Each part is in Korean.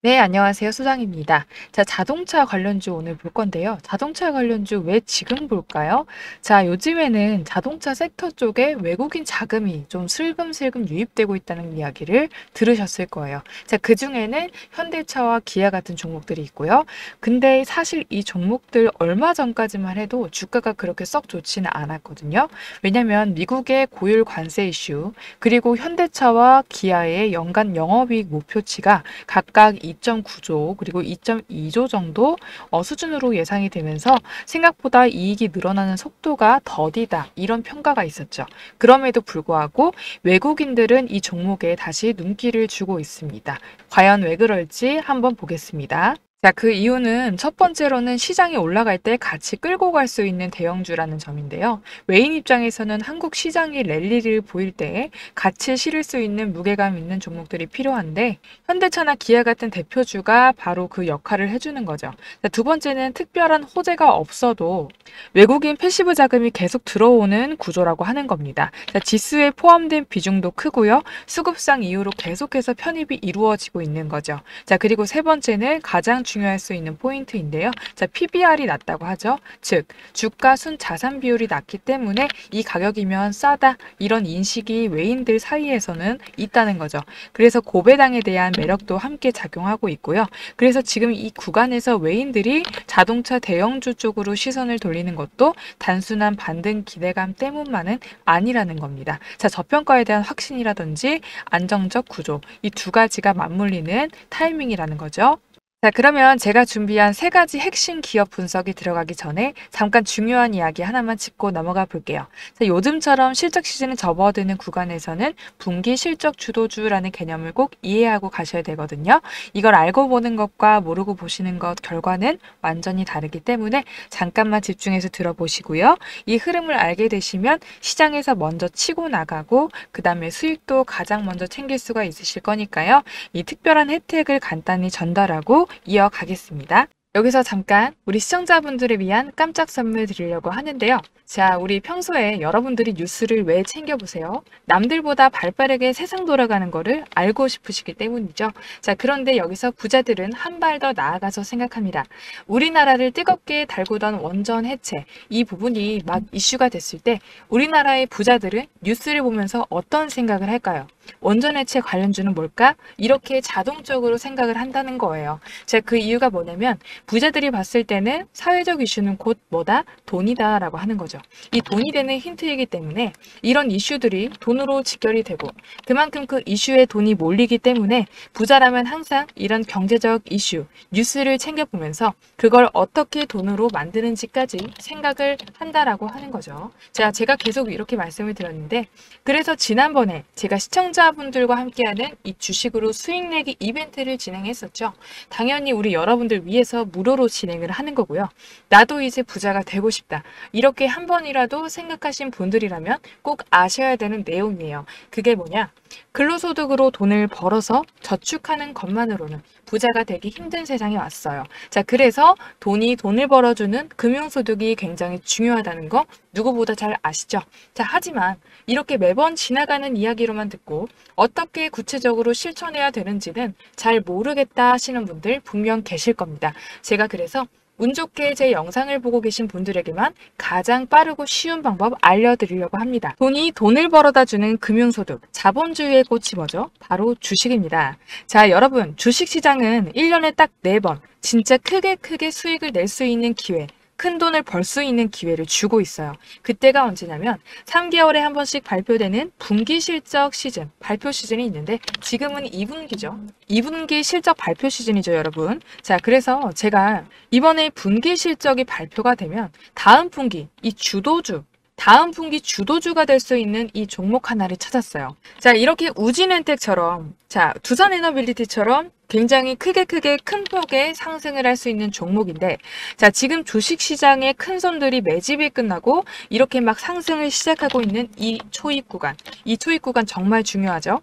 네, 안녕하세요. 수장입니다. 자, 자동차 관련주 오늘 볼 건데요. 자동차 관련주 왜 지금 볼까요? 자, 요즘에는 자동차 섹터 쪽에 외국인 자금이 좀 슬금슬금 유입되고 있다는 이야기를 들으셨을 거예요. 자, 그중에는 현대차와 기아 같은 종목들이 있고요. 근데 사실 이 종목들 얼마 전까지만 해도 주가가 그렇게 썩 좋지는 않았거든요. 왜냐면 미국의 고율 관세 이슈, 그리고 현대차와 기아의 연간 영업이익 목표치가 각각 2.9조 그리고 2.2조 정도 수준으로 예상이 되면서 생각보다 이익이 늘어나는 속도가 더디다 이런 평가가 있었죠. 그럼에도 불구하고 외국인들은 이 종목에 다시 눈길을 주고 있습니다. 과연 왜 그럴지 한번 보겠습니다. 자, 그 이유는 첫 번째로는 시장이 올라갈 때 같이 끌고 갈 수 있는 대형주라는 점인데요. 외인 입장에서는 한국 시장이 랠리를 보일 때 같이 실을 수 있는 무게감 있는 종목들이 필요한데 현대차나 기아 같은 대표주가 바로 그 역할을 해주는 거죠. 자, 두 번째는 특별한 호재가 없어도 외국인 패시브 자금이 계속 들어오는 구조라고 하는 겁니다. 자, 지수에 포함된 비중도 크고요. 수급상 이유로 계속해서 편입이 이루어지고 있는 거죠. 자, 그리고 세 번째는 가장 중요할 수 있는 포인트인데요. 자, PBR이 낮다고 하죠. 즉, 주가 순 자산 비율이 낮기 때문에 이 가격이면 싸다 이런 인식이 외인들 사이에서는 있다는 거죠. 그래서 고배당에 대한 매력도 함께 작용하고 있고요. 그래서 지금 이 구간에서 외인들이 자동차 대형주 쪽으로 시선을 돌리는 것도 단순한 반등 기대감 때문만은 아니라는 겁니다. 자, 저평가에 대한 확신이라든지 안정적 구조, 이 두 가지가 맞물리는 타이밍이라는 거죠. 자, 그러면 제가 준비한 세 가지 핵심 기업 분석이 들어가기 전에 잠깐 중요한 이야기 하나만 짚고 넘어가 볼게요. 자, 요즘처럼 실적 시즌에 접어드는 구간에서는 분기 실적 주도주라는 개념을 꼭 이해하고 가셔야 되거든요. 이걸 알고 보는 것과 모르고 보시는 것 결과는 완전히 다르기 때문에 잠깐만 집중해서 들어보시고요. 이 흐름을 알게 되시면 시장에서 먼저 치고 나가고 그 다음에 수익도 가장 먼저 챙길 수가 있으실 거니까요. 이 특별한 혜택을 간단히 전달하고 이어가겠습니다. 여기서 잠깐 우리 시청자분들을 위한 깜짝 선물 드리려고 하는데요. 자, 우리 평소에 여러분들이 뉴스를 왜 챙겨보세요? 남들보다 발빠르게 세상 돌아가는 거를 알고 싶으시기 때문이죠. 자, 그런데 여기서 부자들은 한 발 더 나아가서 생각합니다. 우리나라를 뜨겁게 달구던 원전 해체, 이 부분이 막 이슈가 됐을 때 우리나라의 부자들은 뉴스를 보면서 어떤 생각을 할까요? 원전 해체 관련주는 뭘까? 이렇게 자동적으로 생각을 한다는 거예요. 자, 그 이유가 뭐냐면 부자들이 봤을 때는 사회적 이슈는 곧 뭐다? 돈이다 라고 하는 거죠. 이 돈이 되는 힌트이기 때문에 이런 이슈들이 돈으로 직결이 되고 그만큼 그 이슈에 돈이 몰리기 때문에 부자라면 항상 이런 경제적 이슈, 뉴스를 챙겨보면서 그걸 어떻게 돈으로 만드는지까지 생각을 한다라고 하는 거죠. 자, 제가 계속 이렇게 말씀을 드렸는데 그래서 지난번에 제가 시청자분들과 함께하는 이 주식으로 수익 내기 이벤트를 진행했었죠. 당연히 우리 여러분들 위해서 무료로 진행을 하는 거고요. 나도 이제 부자가 되고 싶다. 이렇게 한 번이라도 생각하신 분들이라면 꼭 아셔야 되는 내용이에요. 그게 뭐냐? 근로소득으로 돈을 벌어서 저축하는 것만으로는 부자가 되기 힘든 세상이 왔어요. 자, 그래서 돈이 돈을 벌어주는 금융소득이 굉장히 중요하다는 거 누구보다 잘 아시죠? 자, 하지만 이렇게 매번 지나가는 이야기로만 듣고 어떻게 구체적으로 실천해야 되는지는 잘 모르겠다 하시는 분들 분명 계실 겁니다. 제가 그래서 운 좋게 제 영상을 보고 계신 분들에게만 가장 빠르고 쉬운 방법 알려드리려고 합니다. 돈이 돈을 벌어다 주는 금융소득, 자본주의의 꽃이 뭐죠? 바로 주식입니다. 자, 여러분, 주식시장은 1년에 딱 4번 진짜 크게 수익을 낼 수 있는 기회, 큰 돈을 벌 수 있는 기회를 주고 있어요. 그때가 언제냐면 3개월에 한 번씩 발표되는 분기 실적 시즌, 발표 시즌이 있는데 지금은 2분기죠. 2분기 실적 발표 시즌이죠, 여러분. 자, 그래서 제가 이번에 분기 실적이 발표가 되면 다음 분기 이 주도주, 다음 분기 주도주가 될 수 있는 이 종목 하나를 찾았어요. 자, 이렇게 우진엔텍처럼, 자, 두산에너빌리티처럼 굉장히 크게 큰 폭의 상승을 할 수 있는 종목인데, 자, 지금 주식시장의 큰 손들이 매집이 끝나고 이렇게 막 상승을 시작하고 있는 이 초입 구간 정말 중요하죠.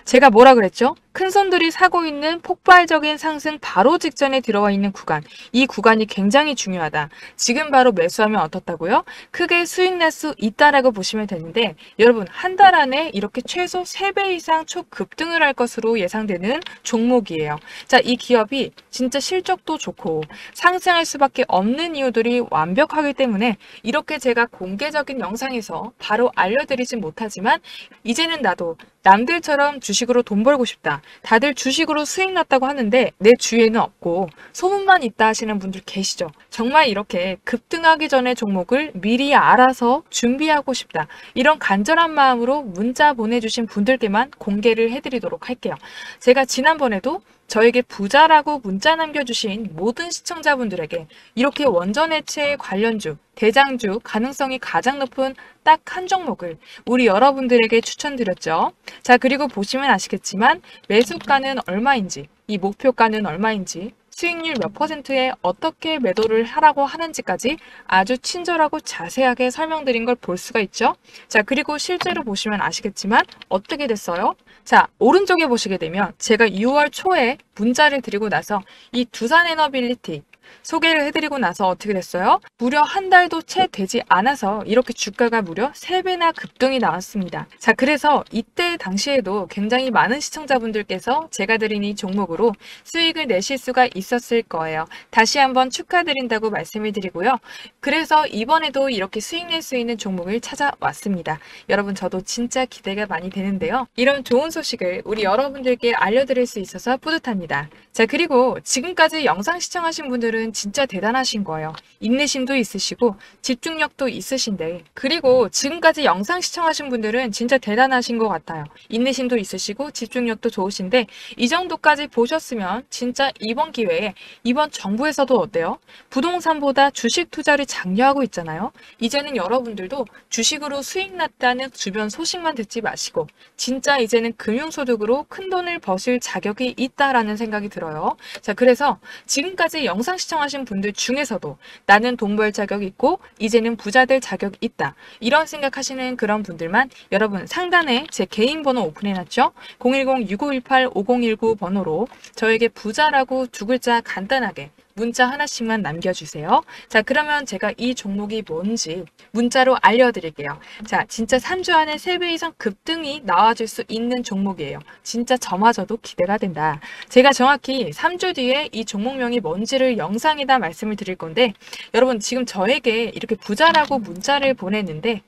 제가 뭐라 그랬죠? 큰 손들이 사고 있는 폭발적인 상승 바로 직전에 들어와 있는 구간, 이 구간이 굉장히 중요하다. 지금 바로 매수하면 어떻다고요? 크게 수익 낼 수 있다라고 보시면 되는데, 여러분 한 달 안에 이렇게 최소 3배 이상 초급등을 할 것으로 예상되는 종목이에요. 자, 이 기업이 진짜 실적도 좋고 상승할 수밖에 없는 이유들이 완벽하기 때문에 이렇게 제가 공개적인 영상에서 바로 알려드리진 못하지만, 이제는 나도 남들처럼 주식으로 돈 벌고 싶다. 다들 주식으로 수익 났다고 하는데 내 주위에는 없고 소문만 있다 하시는 분들 계시죠. 정말 이렇게 급등하기 전에 종목을 미리 알아서 준비하고 싶다. 이런 간절한 마음으로 문자 보내주신 분들께만 공개를 해드리도록 할게요. 제가 지난번에도 저에게 부자라고 문자 남겨주신 모든 시청자분들에게 이렇게 원전해체 관련주, 대장주 가능성이 가장 높은 딱 한 종목을 우리 여러분들에게 추천드렸죠. 자, 그리고 보시면 아시겠지만 매수가는 얼마인지, 이 목표가는 얼마인지, 수익률 몇 %에 어떻게 매도를 하라고 하는지까지 아주 친절하고 자세하게 설명드린 걸 볼 수가 있죠. 자, 그리고 실제로 보시면 아시겠지만 어떻게 됐어요? 자, 오른쪽에 보시게 되면 제가 6월 초에 문자를 드리고 나서 이 두산에너빌리티 소개를 해드리고 나서 어떻게 됐어요? 무려 한 달도 채 되지 않아서 이렇게 주가가 무려 3배나 급등이 나왔습니다. 자, 그래서 이때 당시에도 굉장히 많은 시청자분들께서 제가 드린 이 종목으로 수익을 내실 수가 있었을 거예요. 다시 한번 축하드린다고 말씀을 드리고요. 그래서 이번에도 이렇게 수익 낼 수 있는 종목을 찾아왔습니다. 여러분, 저도 진짜 기대가 많이 되는데요. 이런 좋은 소식을 우리 여러분들께 알려드릴 수 있어서 뿌듯합니다. 자, 그리고 지금까지 영상 시청하신 분들은 진짜 대단하신 거예요. 인내심도 있으시고 집중력도 있으신데, 그리고 지금까지 영상 시청하신 분들은 진짜 대단하신 것 같아요. 인내심도 있으시고 집중력도 좋으신데 이 정도까지 보셨으면 진짜 이번 기회에 이번 정부에서도 어때요? 부동산보다 주식 투자를 장려하고 있잖아요. 이제는 여러분들도 주식으로 수익 났다는 주변 소식만 듣지 마시고 진짜 이제는 금융소득으로 큰 돈을 버실 자격이 있다라는 생각이 들어요. 자, 그래서 지금까지 영상 시청하신 분들 중에서도 나는 돈 벌 자격 있고 이제는 부자 될 자격 있다, 이런 생각하시는 그런 분들만 여러분 상단에 제 개인 번호 오픈해놨죠. 010-6518-5019 번호로 저에게 부자라고 2글자 간단하게 문자 하나씩만 남겨주세요. 자, 그러면 제가 이 종목이 뭔지 문자로 알려드릴게요. 자, 진짜 3주 안에 3배 이상 급등이 나와줄 수 있는 종목이에요. 진짜 저마저도 기대가 된다. 제가 정확히 3주 뒤에 이 종목명이 뭔지를 영상에다 말씀을 드릴 건데, 여러분 지금 저에게 이렇게 부자라고 문자를 보냈는데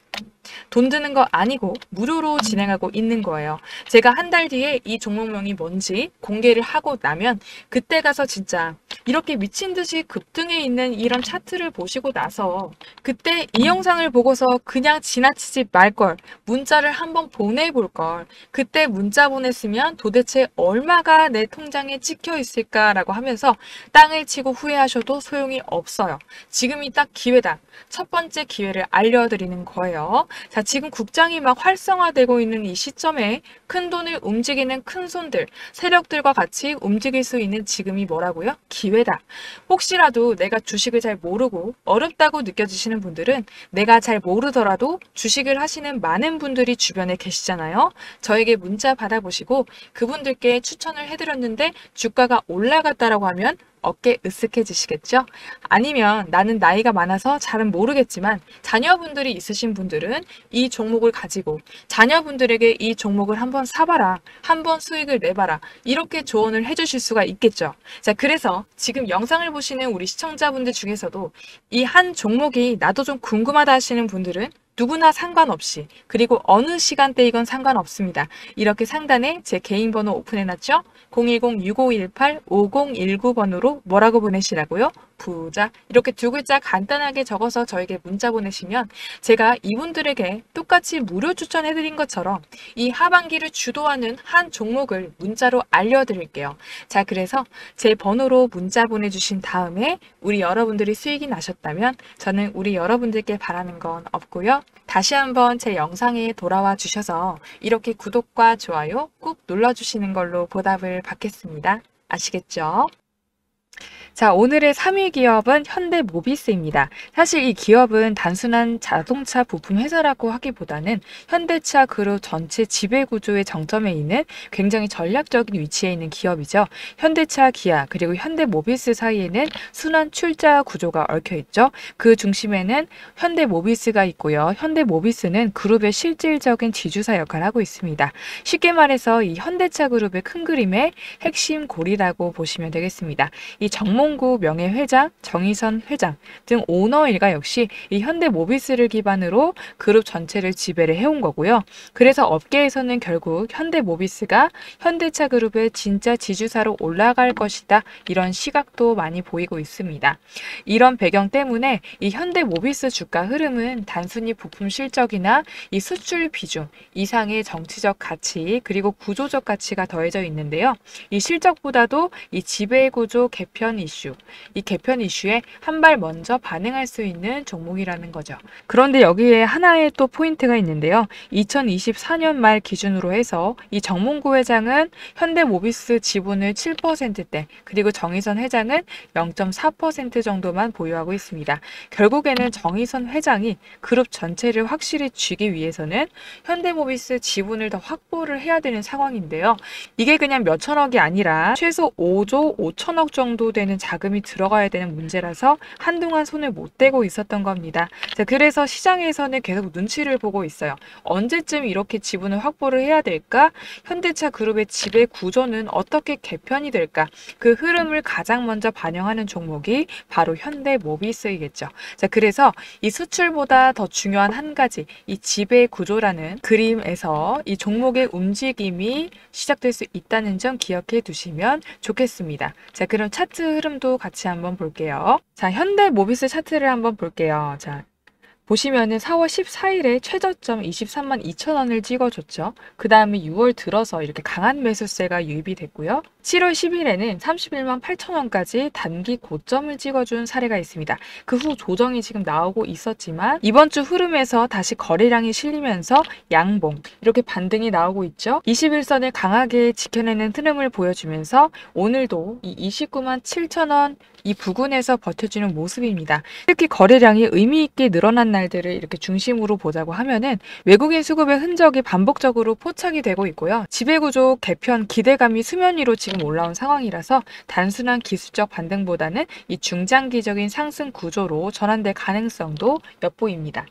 돈 드는 거 아니고 무료로 진행하고 있는 거예요. 제가 한 달 뒤에 이 종목명이 뭔지 공개를 하고 나면 그때 가서 진짜 이렇게 미친 듯이 급등해 있는 이런 차트를 보시고 나서 그때 이 영상을 보고서 그냥 지나치지 말걸, 문자를 한번 보내볼걸, 그때 문자 보냈으면 도대체 얼마가 내 통장에 찍혀 있을까라고 하면서 땅을 치고 후회하셔도 소용이 없어요. 지금이 딱 기회다. 첫 번째 기회를 알려드리는 거예요. 자, 지금 국장이 막 활성화되고 있는 이 시점에 큰 돈을 움직이는 큰 손들, 세력들과 같이 움직일 수 있는 지금이 뭐라고요? 기회다. 혹시라도 내가 주식을 잘 모르고 어렵다고 느껴지시는 분들은 내가 잘 모르더라도 주식을 하시는 많은 분들이 주변에 계시잖아요. 저에게 문자 받아보시고 그분들께 추천을 해드렸는데 주가가 올라갔다라고 하면 어깨 으쓱해지시겠죠? 아니면 나는 나이가 많아서 잘은 모르겠지만 자녀분들이 있으신 분들은 이 종목을 가지고 자녀분들에게 이 종목을 한번 사봐라, 한번 수익을 내봐라, 이렇게 조언을 해주실 수가 있겠죠. 자, 그래서 지금 영상을 보시는 우리 시청자분들 중에서도 이 한 종목이 나도 좀 궁금하다 하시는 분들은 누구나 상관없이, 그리고 어느 시간대이건 상관없습니다. 이렇게 상단에 제 개인 번호 오픈해놨죠? 010-6518-5019 번호로 뭐라고 보내시라고요? 부자, 이렇게 2글자 간단하게 적어서 저에게 문자 보내시면 제가 이분들에게 똑같이 무료 추천해드린 것처럼 이 하반기를 주도하는 한 종목을 문자로 알려드릴게요. 자, 그래서 제 번호로 문자 보내주신 다음에 우리 여러분들이 수익이 나셨다면 저는 우리 여러분들께 바라는 건 없고요. 다시 한번 제 영상에 돌아와 주셔서 이렇게 구독과 좋아요 꾹 눌러주시는 걸로 보답을 받겠습니다. 아시겠죠? 자, 오늘의 3위 기업은 현대모비스입니다. 사실 이 기업은 단순한 자동차 부품 회사라고 하기보다는 현대차 그룹 전체 지배 구조의 정점에 있는 굉장히 전략적인 위치에 있는 기업이죠. 현대차, 기아, 그리고 현대모비스 사이에는 순환 출자 구조가 얽혀 있죠. 그 중심에는 현대모비스가 있고요. 현대모비스는 그룹의 실질적인 지주사 역할을 하고 있습니다. 쉽게 말해서 이 현대차 그룹의 큰 그림의 핵심 고리라고 보시면 되겠습니다. 이 정몽구 명예회장, 정의선 회장 등 오너 일가 역시 이 현대모비스를 기반으로 그룹 전체를 지배를 해온 거고요. 그래서 업계에서는 결국 현대모비스가 현대차 그룹의 진짜 지주사로 올라갈 것이다. 이런 시각도 많이 보이고 있습니다. 이런 배경 때문에 이 현대모비스 주가 흐름은 단순히 부품 실적이나 이 수출 비중 이상의 정치적 가치 그리고 구조적 가치가 더해져 있는데요. 이 실적보다도 이 지배 구조 개편 이슈, 이 개편 이슈에 한 발 먼저 반응할 수 있는 종목이라는 거죠. 그런데 여기에 하나의 또 포인트가 있는데요. 2024년 말 기준으로 해서 이 정몽구 회장은 현대모비스 지분을 7%대, 그리고 정의선 회장은 0.4% 정도만 보유하고 있습니다. 결국에는 정의선 회장이 그룹 전체를 확실히 쥐기 위해서는 현대모비스 지분을 더 확보를 해야 되는 상황인데요. 이게 그냥 몇천억이 아니라 최소 5조 5천억 정도 되는 자금이 들어가야 되는 문제라서 한동안 손을 못 대고 있었던 겁니다. 자, 그래서 시장에서는 계속 눈치를 보고 있어요. 언제쯤 이렇게 지분을 확보를 해야 될까? 현대차 그룹의 지배 구조는 어떻게 개편이 될까? 그 흐름을 가장 먼저 반영하는 종목이 바로 현대모비스이겠죠. 자, 그래서 이 수출보다 더 중요한 한 가지, 이 지배 구조라는 그림에서 이 종목의 움직임이 시작될 수 있다는 점 기억해 두시면 좋겠습니다. 자, 그럼 차트 흐름도 같이 한번 볼게요. 자, 현대모비스 차트를 한번 볼게요. 자, 보시면은 4월 14일에 최저점 23만 2천 원을 찍어줬죠. 그 다음에 6월 들어서 이렇게 강한 매수세가 유입이 됐고요. 7월 10일에는 31만 8천 원까지 단기 고점을 찍어준 사례가 있습니다. 그 후 조정이 지금 나오고 있었지만 이번 주 흐름에서 다시 거래량이 실리면서 양봉 이렇게 반등이 나오고 있죠. 21선을 강하게 지켜내는 흐름을 보여주면서 오늘도 이 29만 7천 원 이 부근에서 버텨주는 모습입니다. 특히 거래량이 의미 있게 늘어난 날들을 이렇게 중심으로 보자고 하면은 외국인 수급의 흔적이 반복적으로 포착이 되고 있고요. 지배구조 개편 기대감이 수면 위로 지금 올라온 상황이라서 단순한 기술적 반등보다는 이 중장기적인 상승 구조로 전환될 가능성도 엿보입니다.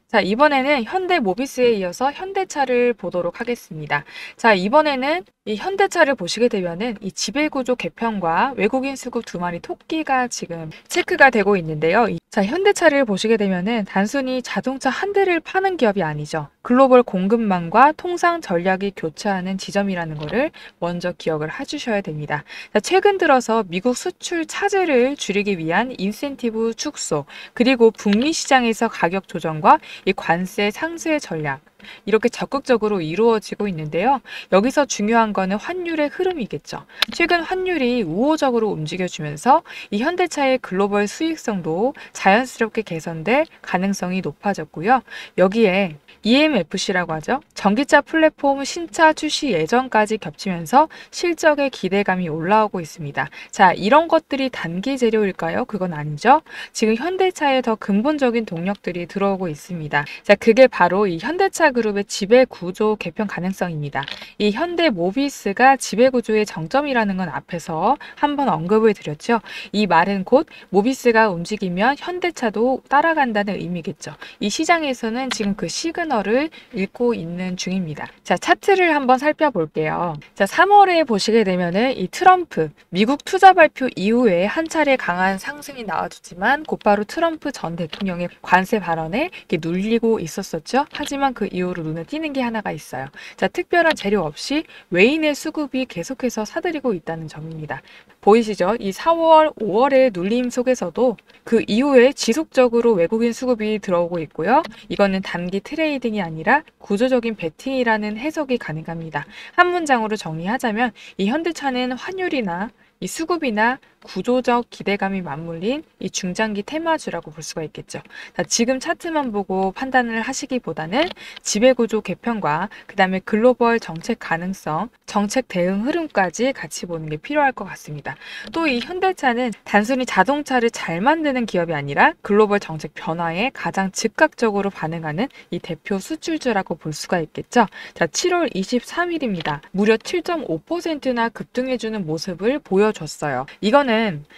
자, 이번에는 현대모비스에 이어서 현대차를 보도록 하겠습니다. 자, 이번에는 이 현대차를 보시게 되면은 이 지배구조 개편과 외국인 수급 두 마리 토끼가 지금 체크가 되고 있는데요. 자, 현대차를 보시게 되면은 단순히 자동차 한 대를 파는 기업이 아니죠. 글로벌 공급망과 통상 전략이 교차하는 지점이라는 것을 먼저 기억을 해주셔야 됩니다. 자, 최근 들어서 미국 수출 차질을 줄이기 위한 인센티브 축소, 그리고 북미 시장에서 가격 조정과 이 관세 상쇄 전략, 이렇게 적극적으로 이루어지고 있는데요. 여기서 중요한 거는 환율의 흐름이겠죠. 최근 환율이 우호적으로 움직여주면서 이 현대차의 글로벌 수익성도 자연스럽게 개선될 가능성이 높아졌고요. 여기에 EMFC라고 하죠. 전기차 플랫폼 신차 출시 예정까지 겹치면서 실적의 기대감이 올라오고 있습니다. 자, 이런 것들이 단기 재료일까요? 그건 아니죠. 지금 현대차에 더 근본적인 동력들이 들어오고 있습니다. 자, 그게 바로 이 현대차 그룹의 지배 구조 개편 가능성입니다. 이 현대모비스가 지배 구조의 정점이라는 건 앞에서 한번 언급을 드렸죠. 이 말은 곧 모비스가 움직이면 현대차도 따라간다는 의미겠죠. 이 시장에서는 지금 그 시그널을 읽고 있는 중입니다. 자, 차트를 한번 살펴볼게요. 자, 3월에 보시게 되면은 이 트럼프 미국 투자 발표 이후에 한 차례 강한 상승이 나와주지만 곧바로 트럼프 전 대통령의 관세 발언에 눌리고 있었었죠. 하지만 그 이후로 눈에 띄는 게 하나가 있어요. 자, 특별한 재료 없이 외인의 수급이 계속해서 사들이고 있다는 점입니다. 보이시죠? 이 4월, 5월의 눌림 속에서도 그 이후에 지속적으로 외국인 수급이 들어오고 있고요. 이거는 단기 트레이딩이 아니라 구조적인 베팅이라는 해석이 가능합니다. 한 문장으로 정리하자면 이 현대차는 환율이나 이 수급이나 구조적 기대감이 맞물린 이 중장기 테마주라고 볼 수가 있겠죠. 자, 지금 차트만 보고 판단을 하시기보다는 지배구조 개편과 그 다음에 글로벌 정책 가능성, 정책 대응 흐름까지 같이 보는 게 필요할 것 같습니다. 또 이 현대차는 단순히 자동차를 잘 만드는 기업이 아니라 글로벌 정책 변화에 가장 즉각적으로 반응하는 이 대표 수출주라고 볼 수가 있겠죠. 자, 7월 23일입니다. 무려 7.5%나 급등해주는 모습을 보여줬어요. 이거는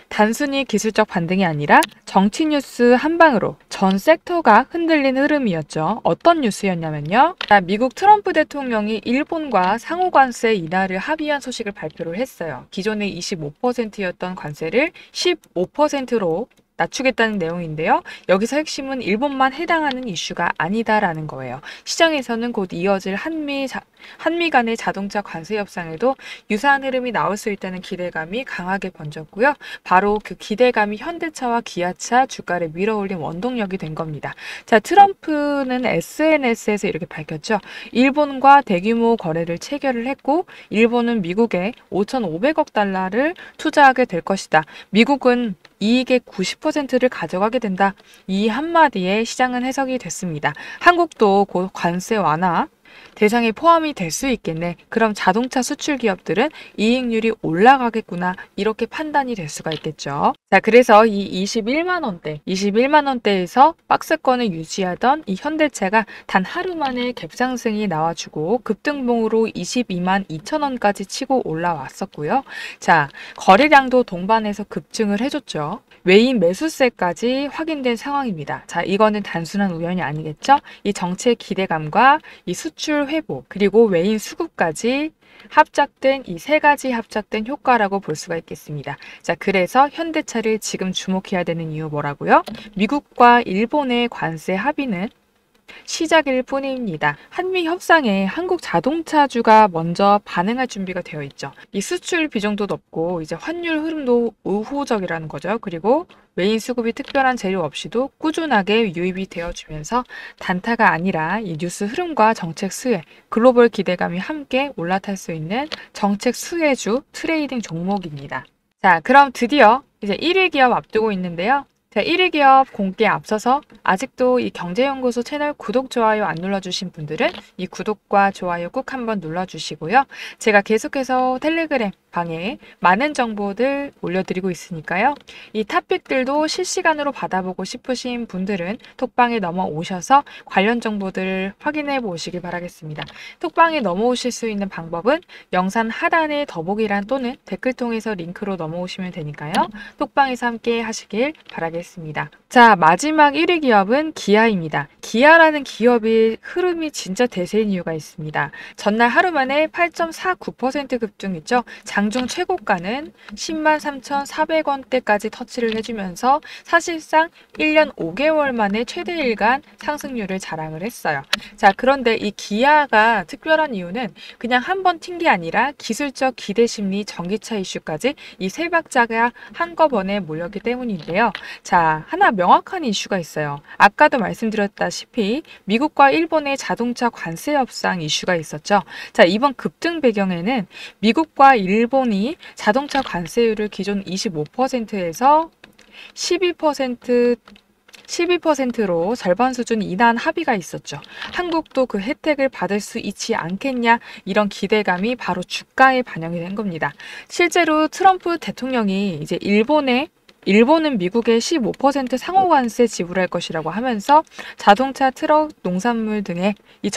단순히 기술적 반등이 아니라 정치 뉴스 한 방으로 전 섹터가 흔들린 흐름이었죠. 어떤 뉴스였냐면요. 미국 트럼프 대통령이 일본과 상호 관세 인하를 합의한 소식을 발표를 했어요. 기존의 25%였던 관세를 15%로 낮추겠다는 내용인데요. 여기서 핵심은 일본만 해당하는 이슈가 아니다라는 거예요. 시장에서는 곧 이어질 한미 간의 자동차 관세 협상에도 유사한 흐름이 나올 수 있다는 기대감이 강하게 번졌고요. 바로 그 기대감이 현대차와 기아차 주가를 밀어올린 원동력이 된 겁니다. 자, 트럼프는 SNS에서 이렇게 밝혔죠. 일본과 대규모 거래를 체결을 했고 일본은 미국에 5,500억 달러를 투자하게 될 것이다. 미국은 이익의 90%를 가져가게 된다. 이 한마디에 시장은 해석이 됐습니다. 한국도 곧 관세 완화 대상에 포함이 될 수 있겠네. 그럼 자동차 수출 기업들은 이익률이 올라가겠구나. 이렇게 판단이 될 수가 있겠죠. 자, 그래서 이 21만 원대에서 박스권을 유지하던 이 현대차가 단 하루 만에 갭상승이 나와주고 급등봉으로 22만 2천 원까지 치고 올라왔었고요. 자, 거래량도 동반해서 급증을 해줬죠. 외인 매수세까지 확인된 상황입니다. 자, 이거는 단순한 우연이 아니겠죠? 이 정책 기대감과 이 수출 회복 그리고 외인 수급까지 합작된 이 세 가지 합작된 효과라고 볼 수가 있겠습니다. 자, 그래서 현대차를 지금 주목해야 되는 이유 뭐라고요? 미국과 일본의 관세 합의는 시작일 뿐입니다. 한미 협상에 한국 자동차주가 먼저 반응할 준비가 되어 있죠. 이 수출 비중도 높고 이제 환율 흐름도 우호적이라는 거죠. 그리고 외인 수급이 특별한 재료 없이도 꾸준하게 유입이 되어주면서 단타가 아니라 이 뉴스 흐름과 정책 수혜, 글로벌 기대감이 함께 올라탈 수 있는 정책 수혜주 트레이딩 종목입니다. 자, 그럼 드디어 이제 1위 기업 앞두고 있는데요. 자, 1위 기업 공개에 앞서서 아직도 이 경제연구소 채널 구독, 좋아요 안 눌러주신 분들은 이 구독과 좋아요 꼭 한번 눌러주시고요. 제가 계속해서 텔레그램 방에 많은 정보들 올려드리고 있으니까요. 이 탑픽들도 실시간으로 받아보고 싶으신 분들은 톡방에 넘어오셔서 관련 정보들 확인해 보시기 바라겠습니다. 톡방에 넘어오실 수 있는 방법은 영상 하단에 더보기란 또는 댓글 통해서 링크로 넘어오시면 되니까요. 톡방에서 함께 하시길 바라겠습니다. 자, 마지막 1위 기업은 기아입니다. 기아라는 기업의 흐름이 진짜 대세인 이유가 있습니다. 전날 하루 만에 8.49% 급등했죠. 장중 최고가는 10만 3,400원대까지 터치를 해주면서 사실상 1년 5개월 만에 최대 일간 상승률을 자랑을 했어요. 자, 그런데 이 기아가 특별한 이유는 그냥 한 번 튄 게 아니라 기술적 기대 심리, 전기차 이슈까지 이 세 박자가 한꺼번에 몰렸기 때문인데요. 자, 하나 명확한 이슈가 있어요. 아까도 말씀드렸다시피 미국과 일본의 자동차 관세 협상 이슈가 있었죠. 자, 이번 급등 배경에는 미국과 일본이 자동차 관세율을 기존 25%에서 12%로 절반 수준 인하한 합의가 있었죠. 한국도 그 혜택을 받을 수 있지 않겠냐 이런 기대감이 바로 주가에 반영이 된 겁니다. 실제로 트럼프 대통령이 이제 일본은 미국에 15% 상호관세 지불할 것이라고 하면서 자동차, 트럭, 농산물 등의 이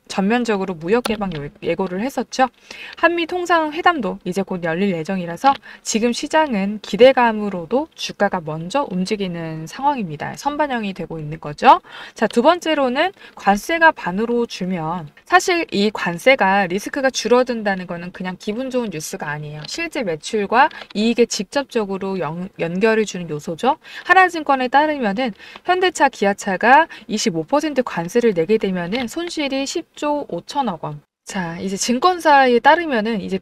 전면적으로 무역 개방 예고를 했었죠. 한미 통상회담도 이제 곧 열릴 예정이라서 지금 시장은 기대감으로도 주가가 먼저 움직이는 상황입니다. 선반영이 되고 있는 거죠. 자, 두 번째로는 관세가 반으로 줄면 사실 이 관세가 리스크가 줄어든다는 거는 그냥 기분 좋은 뉴스가 아니에요. 실제 매출과 이익에 직접적으로 연결을 주는 요소죠. 하나증권에 따르면은 현대차, 기아차가 25% 관세를 내게 되면은 손실이 10조 5천억 원. 자, 이제 증권사에 따르면은 이제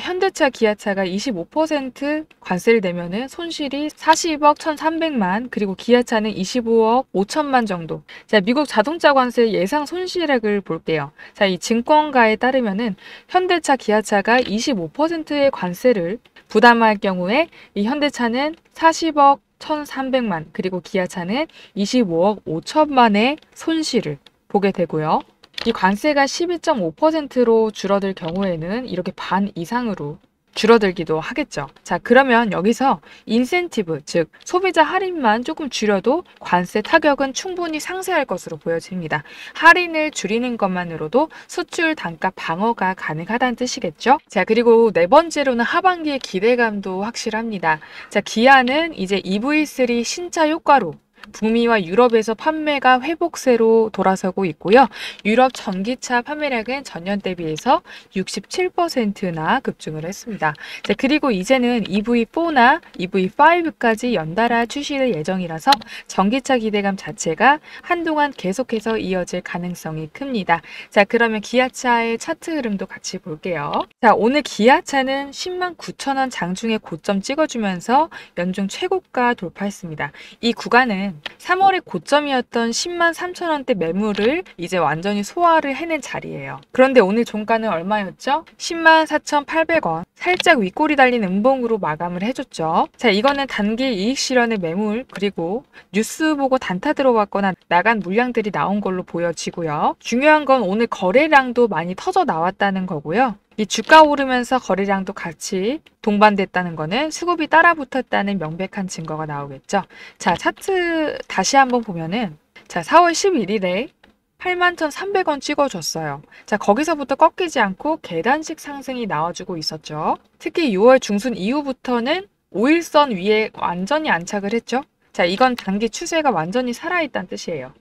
현대차, 기아차가 25% 관세를 내면은 손실이 40억 1,300만, 그리고 기아차는 25억 5천만 정도. 자, 미국 자동차 관세 예상 손실액을 볼게요. 자, 이 증권가에 따르면은 현대차, 기아차가 25%의 관세를 부담할 경우에 이 현대차는 40억 1,300만 그리고 기아차는 25억 5천만의 손실을 보게 되고요. 이 관세가 12.5%로 줄어들 경우에는 이렇게 반 이상으로 줄어들기도 하겠죠. 자, 그러면 여기서 인센티브, 즉 소비자 할인만 조금 줄여도 관세 타격은 충분히 상쇄할 것으로 보여집니다. 할인을 줄이는 것만으로도 수출 단가 방어가 가능하다는 뜻이겠죠. 자, 그리고 네 번째로는 하반기의 기대감도 확실합니다. 자, 기아는 이제 EV3 신차 효과로 북미와 유럽에서 판매가 회복세로 돌아서고 있고요. 유럽 전기차 판매량은 전년 대비해서 67%나 급증을 했습니다. 자, 그리고 이제는 EV4나 EV5까지 연달아 출시될 예정이라서 전기차 기대감 자체가 한동안 계속해서 이어질 가능성이 큽니다. 자, 그러면 기아차의 차트 흐름도 같이 볼게요. 자, 오늘 기아차는 10만 9천 원 장중에 고점 찍어주면서 연중 최고가 돌파했습니다. 이 구간은 3월에 고점이었던 10만 3천 원대 매물을 이제 완전히 소화를 해낸 자리예요. 그런데 오늘 종가는 얼마였죠? 10만 4,800원. 살짝 윗골이 달린 음봉으로 마감을 해줬죠. 자, 이거는 단기 이익 실현의 매물 그리고 뉴스 보고 단타 들어왔거나 나간 물량들이 나온 걸로 보여지고요. 중요한 건 오늘 거래량도 많이 터져 나왔다는 거고요. 이 주가 오르면서 거래량도 같이 동반됐다는 거는 수급이 따라붙었다는 명백한 증거가 나오겠죠. 자, 차트 다시 한번 보면은 자, 4월 11일에 81,300원 찍어줬어요. 자, 거기서부터 꺾이지 않고 계단식 상승이 나와주고 있었죠. 특히 6월 중순 이후부터는 5일선 위에 완전히 안착을 했죠. 자, 이건 단기 추세가 완전히 살아있다는 뜻이에요.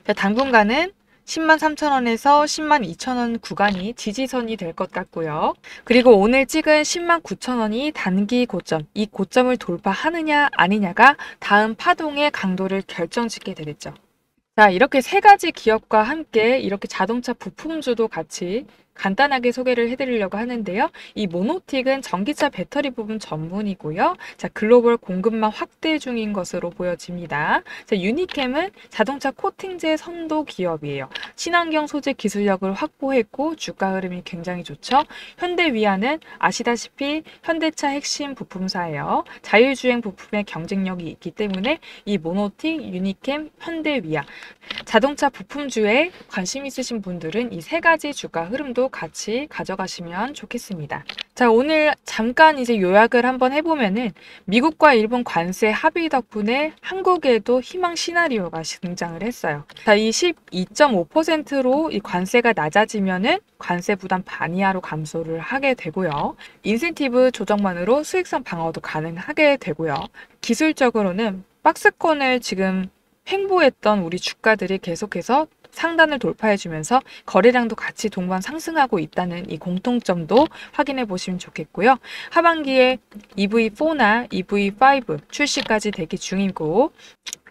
자, 당분간은 10만 3천 원에서 10만 2천 원 구간이 지지선이 될 것 같고요. 그리고 오늘 찍은 10만 9천 원이 단기 고점, 이 고점을 돌파하느냐 아니냐가 다음 파동의 강도를 결정짓게 되겠죠. 자, 이렇게 세 가지 기업과 함께 이렇게 자동차 부품주도 같이 간단하게 소개를 해드리려고 하는데요. 이 모노틱은 전기차 배터리 부분 전문이고요. 자, 글로벌 공급망 확대 중인 것으로 보여집니다. 자, 유니캠은 자동차 코팅제 선도 기업이에요. 친환경 소재 기술력을 확보했고 주가 흐름이 굉장히 좋죠. 현대위아는 아시다시피 현대차 핵심 부품사예요. 자율주행 부품의 경쟁력이 있기 때문에 이 모노틱, 유니캠, 현대위아 자동차 부품주에 관심 있으신 분들은 이 세 가지 주가 흐름도 같이 가져가시면 좋겠습니다. 자, 오늘 잠깐 이제 요약을 한번 해보면은 미국과 일본 관세 합의 덕분에 한국에도 희망 시나리오가 등장을 했어요. 자, 이 12.5%로 이 관세가 낮아지면은 관세 부담 반 이하로 감소를 하게 되고요. 인센티브 조정만으로 수익성 방어도 가능하게 되고요. 기술적으로는 박스권을 지금 횡보했던 우리 주가들이 계속해서 상단을 돌파해주면서 거래량도 같이 동반 상승하고 있다는 이 공통점도 확인해 보시면 좋겠고요. 하반기에 EV4나 EV5 출시까지 대기 중이고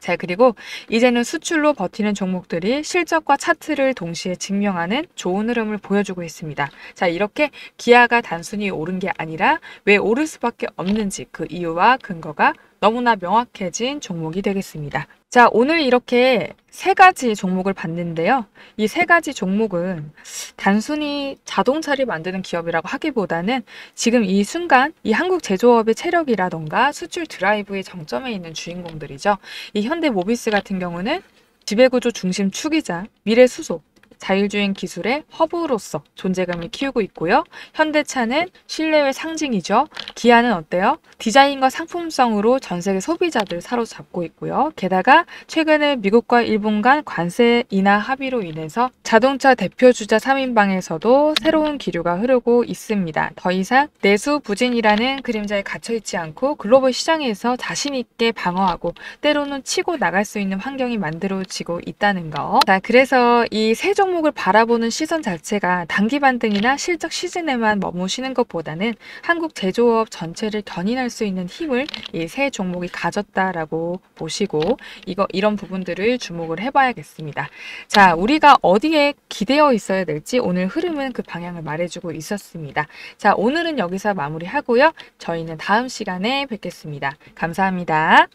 자, 그리고 이제는 수출로 버티는 종목들이 실적과 차트를 동시에 증명하는 좋은 흐름을 보여주고 있습니다. 자, 이렇게 기아가 단순히 오른 게 아니라 왜 오를 수밖에 없는지 그 이유와 근거가 너무나 명확해진 종목이 되겠습니다. 자, 오늘 이렇게 세 가지 종목을 봤는데요. 이 세 가지 종목은 단순히 자동차를 만드는 기업이라고 하기보다는 지금 이 순간 이 한국 제조업의 체력이라던가 수출 드라이브의 정점에 있는 주인공들이죠. 이 현대모비스 같은 경우는 지배구조 중심 축이자 미래 수소, 자율주행 기술의 허브로서 존재감을 키우고 있고요. 현대차는 신뢰의 상징이죠. 기아는 어때요? 디자인과 상품성으로 전 세계 소비자들 사로잡고 있고요. 게다가 최근에 미국과 일본 간 관세 인하 합의로 인해서 자동차 대표주자 3인방에서도 새로운 기류가 흐르고 있습니다. 더 이상 내수 부진이라는 그림자에 갇혀있지 않고 글로벌 시장에서 자신 있게 방어하고 때로는 치고 나갈 수 있는 환경이 만들어지고 있다는 거. 자, 그래서 이 세 종목을 바라보는 시선 자체가 단기 반등이나 실적 시즌에만 머무시는 것보다는 한국 제조업 전체를 견인할 수 있는 힘을 이 세 종목이 가졌다라고 보시고 이런 부분들을 주목을 해봐야겠습니다. 자, 우리가 어디에 기대어 있어야 될지 오늘 흐름은 그 방향을 말해주고 있었습니다. 자, 오늘은 여기서 마무리하고요. 저희는 다음 시간에 뵙겠습니다. 감사합니다.